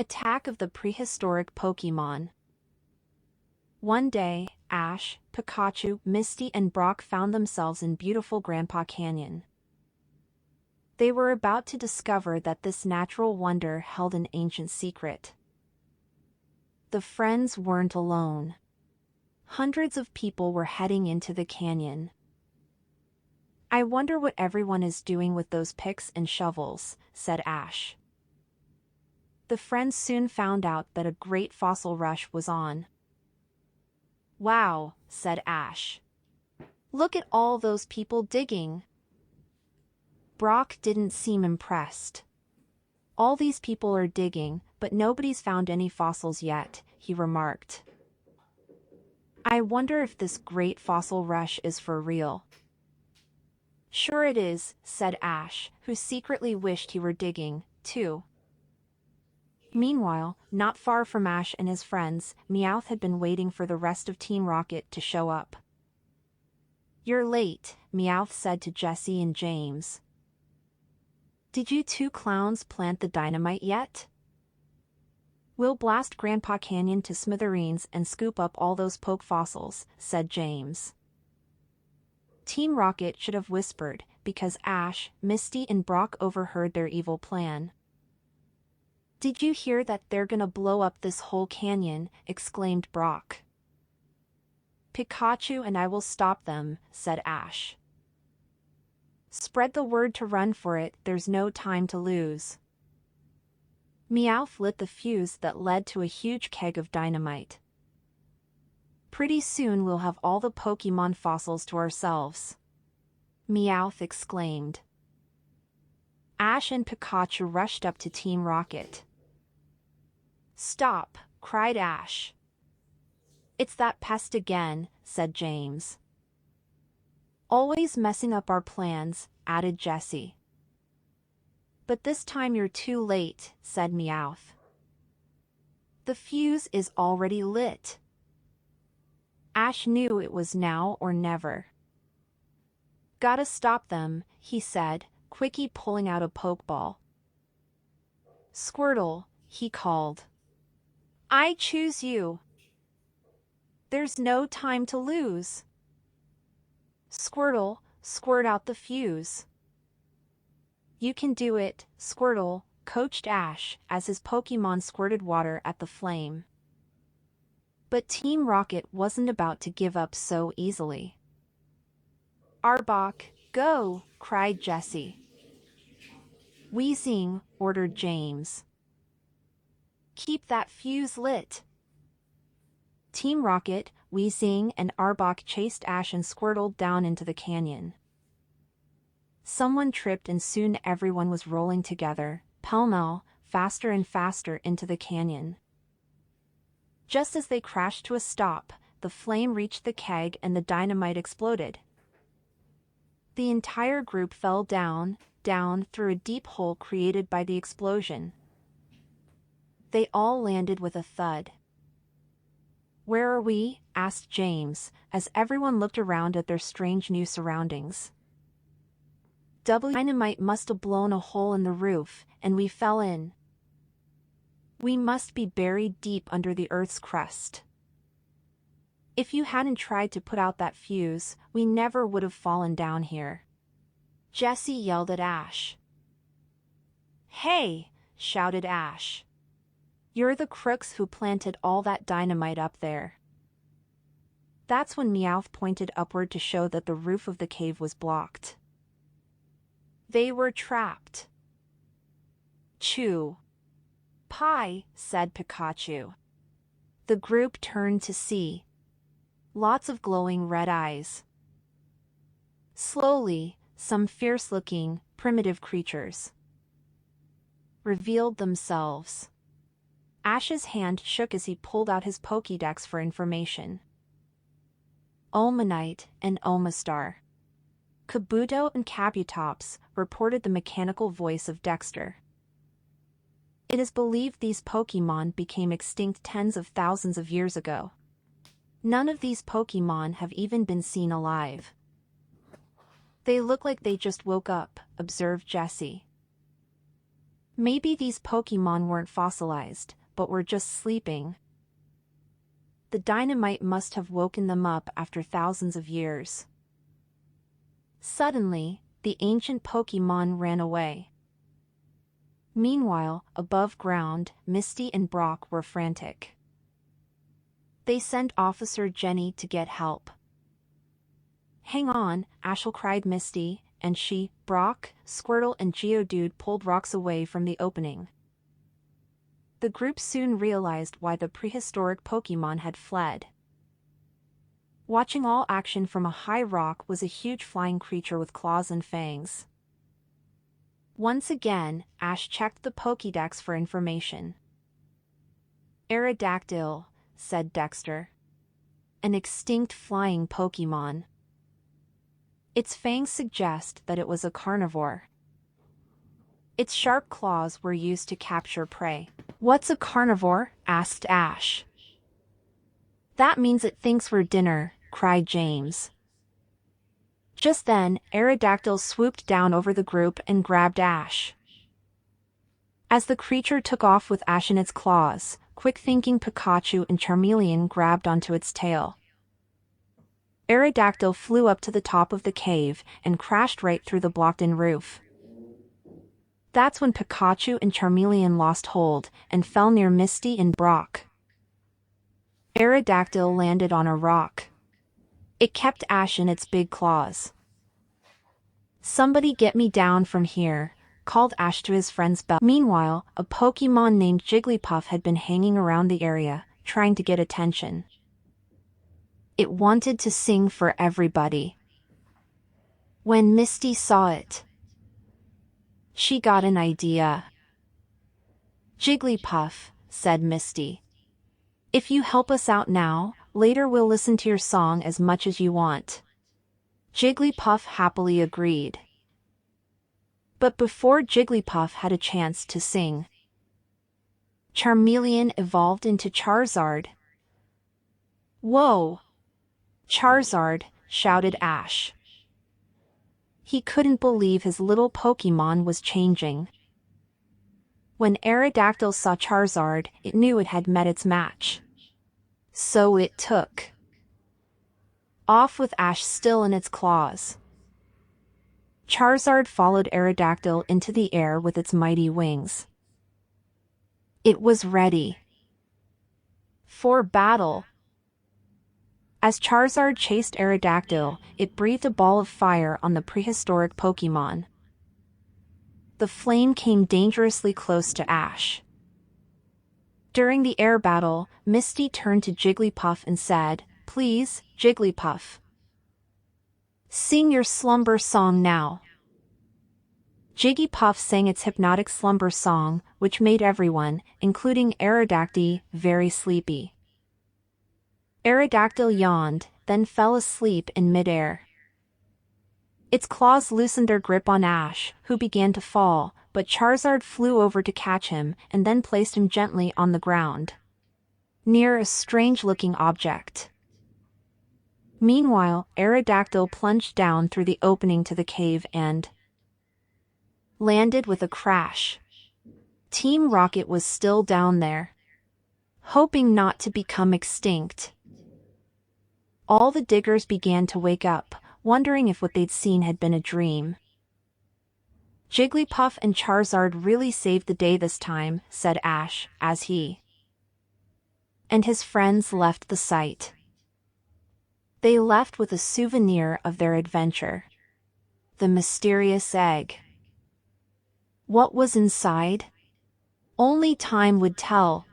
Attack of the prehistoric Pokemon. One day, Ash, Pikachu, Misty and Brock found themselves in beautiful Grandpa Canyon. They were about to discover that this natural wonder held an ancient secret. The friends weren't alone. Hundreds of people were heading into the canyon. "I wonder what everyone is doing with those picks and shovels," said Ash. The friends soon found out that a great fossil rush was on. "Wow," said Ash. "Look at all those people digging." Brock didn't seem impressed. "All these people are digging, but nobody's found any fossils yet," he remarked. "I wonder if this great fossil rush is for real." "Sure it is," said Ash, who secretly wished he were digging, too. Meanwhile, not far from Ash and his friends, Meowth had been waiting for the rest of Team Rocket to show up. "You're late," Meowth said to Jessie and James. "Did you two clowns plant the dynamite yet?" "We'll blast Grandpa Canyon to smithereens and scoop up all those poke fossils," said James. Team Rocket should have whispered, because Ash, Misty and Brock overheard their evil plan. "Did you hear that they're gonna blow up this whole canyon?" exclaimed Brock. "Pikachu and I will stop them," said Ash. "Spread the word to run for it, there's no time to lose." Meowth lit the fuse that led to a huge keg of dynamite. "Pretty soon we'll have all the Pokemon fossils to ourselves," Meowth exclaimed. Ash and Pikachu rushed up to Team Rocket. "Stop!" cried Ash. "It's that pest again," said James. "Always messing up our plans," added Jessie. "But this time you're too late," said Meowth. "The fuse is already lit." Ash knew it was now or never. "Gotta stop them," he said, quickly pulling out a pokeball. "Squirtle," he called. "I choose you." "There's no time to lose." "Squirtle, squirt out the fuse." "You can do it, Squirtle," coached Ash as his Pokemon squirted water at the flame. But Team Rocket wasn't about to give up so easily. "Arbok, go!" cried Jessie. "Wheezing," ordered James. "Keep that fuse lit." Team Rocket, Weezing and Arbok chased Ash and Squirtle down into the canyon. Someone tripped and soon everyone was rolling together, pell-mell, faster and faster into the canyon. Just as they crashed to a stop, the flame reached the keg and the dynamite exploded. The entire group fell down through a deep hole created by the explosion. They all landed with a thud. "Where are we?" asked James, as everyone looked around at their strange new surroundings. "Dynamite must have blown a hole in the roof, and we fell in. We must be buried deep under the Earth's crust. If you hadn't tried to put out that fuse, we never would have fallen down here." Jessie yelled at Ash. "Hey!" shouted Ash. "You're the crooks who planted all that dynamite up there." That's when Meowth pointed upward to show that the roof of the cave was blocked. They were trapped. "Chew." "Pie," said Pikachu. The group turned to see. Lots of glowing red eyes. Slowly, some fierce-looking, primitive creatures revealed themselves. Ash's hand shook as he pulled out his Pokédex for information. Omanite and Omastar. Kabuto and Kabutops reported the mechanical voice of Dexter. It is believed these Pokémon became extinct tens of thousands of years ago. None of these Pokémon have even been seen alive. "They look like they just woke up," observed Jessie. Maybe these Pokemon weren't fossilized, but were just sleeping. The dynamite must have woken them up after thousands of years. Suddenly, the ancient Pokemon ran away. Meanwhile, above ground, Misty and Brock were frantic. They sent Officer Jenny to get help. "Hang on," Ashel cried Misty, and she, Brock, Squirtle and Geodude pulled rocks away from the opening. The group soon realized why the prehistoric Pokemon had fled. Watching all action from a high rock was a huge flying creature with claws and fangs. Once again, Ash checked the Pokédex for information. "Aerodactyl," said Dexter. "An extinct flying Pokemon. Its fangs suggest that it was a carnivore. Its sharp claws were used to capture prey." "What's a carnivore?" asked Ash. "That means it thinks we're dinner," cried James. Just then, Aerodactyl swooped down over the group and grabbed Ash. As the creature took off with Ash in its claws, quick-thinking Pikachu and Charmeleon grabbed onto its tail. Aerodactyl flew up to the top of the cave and crashed right through the blocked-in roof. That's when Pikachu and Charmeleon lost hold and fell near Misty and Brock. Aerodactyl landed on a rock. It kept Ash in its big claws. "Somebody get me down from here," called Ash to his friends Belle. Meanwhile, a Pokemon named Jigglypuff had been hanging around the area, trying to get attention. It wanted to sing for everybody. When Misty saw it, she got an idea. "Jigglypuff," said Misty, "if you help us out now, later we'll listen to your song as much as you want." Jigglypuff happily agreed. But before Jigglypuff had a chance to sing, Charmeleon evolved into Charizard. "Whoa! Charizard!" shouted Ash. He couldn't believe his little Pokemon was changing. When Aerodactyl saw Charizard, it knew it had met its match. So it took off with Ash still in its claws. Charizard followed Aerodactyl into the air with its mighty wings. It was ready for battle. As Charizard chased Aerodactyl, it breathed a ball of fire on the prehistoric Pokemon. The flame came dangerously close to Ash. During the air battle, Misty turned to Jigglypuff and said, "Please, Jigglypuff, sing your slumber song now." Jigglypuff sang its hypnotic slumber song, which made everyone, including Aerodactyl, very sleepy. Aerodactyl yawned, then fell asleep in midair. Its claws loosened their grip on Ash, who began to fall, but Charizard flew over to catch him and then placed him gently on the ground, near a strange-looking object. Meanwhile, Aerodactyl plunged down through the opening to the cave and landed with a crash. Team Rocket was still down there, hoping not to become extinct. All the diggers began to wake up, wondering if what they'd seen had been a dream. "Jigglypuff and Charizard really saved the day this time," said Ash, as he and his friends left the site. They left with a souvenir of their adventure: the mysterious egg. What was inside? Only time would tell.